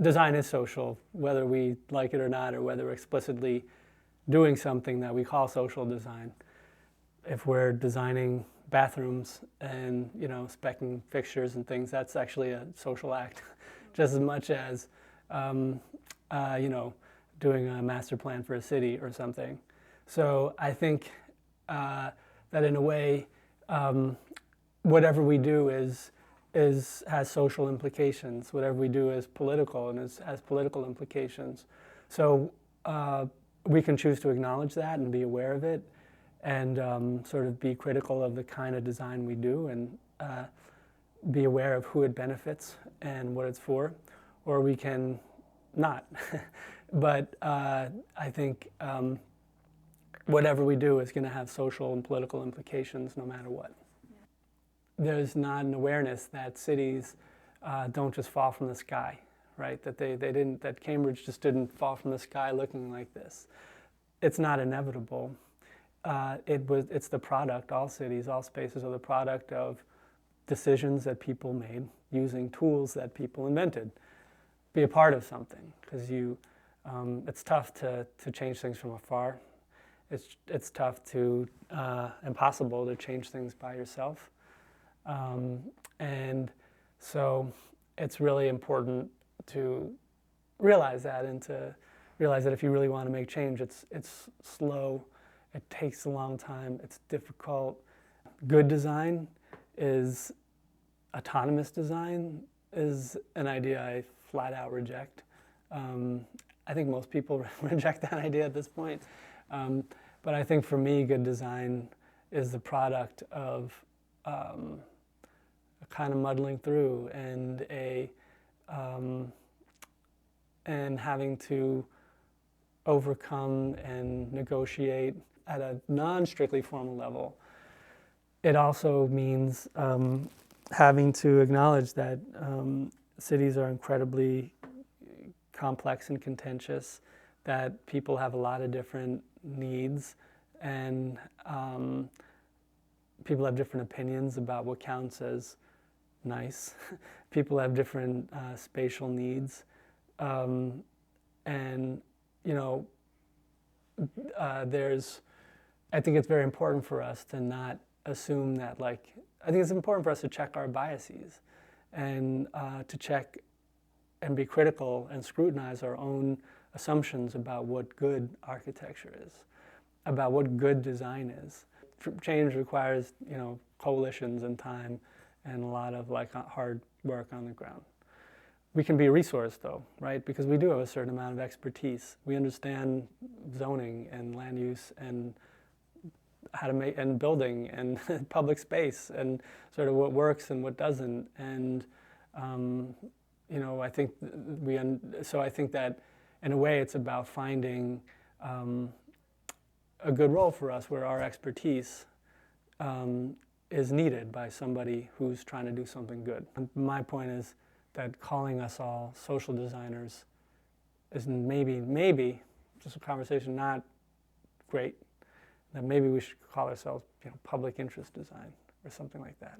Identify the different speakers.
Speaker 1: design is social, whether we like it or not, or whether we're explicitly doing something that we call social design. If we're designing bathrooms and, you know, speccing fixtures and things, that's actually a social act, just as much as, you know, doing a master plan for a city or something. So I think that in a way, whatever we do has social implications. Whatever we do is political and has political implications. So we can choose to acknowledge that and be aware of it, and sort of be critical of the kind of design we do, and be aware of who it benefits and what it's for, or we can not. But I think whatever we do is going to have social and political implications no matter what. There's not an awareness that cities don't just fall from the sky, right? That that Cambridge just didn't fall from the sky looking like this. It's not inevitable. It's the product, all cities, all spaces are the product of decisions that people made using tools that people invented. Be a part of something, because it's tough to change things from afar. It's tough to, impossible to change things by yourself. And so it's really important to realize that, and to realize that if you really want to make change, it's slow, it takes a long time, it's difficult. Good design is, autonomous design is an idea I flat out reject. I think most people reject that idea at this point. But I think for me, good design is the product of a kind of muddling through, and and having to overcome and negotiate at a non-strictly formal level. It also means having to acknowledge that cities are incredibly complex and contentious, that people have a lot of different needs, and people have different opinions about what counts as nice. People have different spatial needs, and you know, I think it's very important for us to not assume that, like, I think it's important for us to check our biases, and to check and be critical and scrutinize our own assumptions about what good architecture is, about what good design is. Change requires, you know, coalitions and time and a lot of hard work on the ground. We can be a resource though, right? Because we do have a certain amount of expertise. We understand zoning and land use and how to make, and building and public space and sort of what works and what doesn't. And you know, I think so I think that in a way it's about finding a good role for us where our expertise is needed by somebody who's trying to do something good. And my point is that calling us all social designers is maybe just a conversation not great. That maybe we should call ourselves, you know, public interest design or something like that.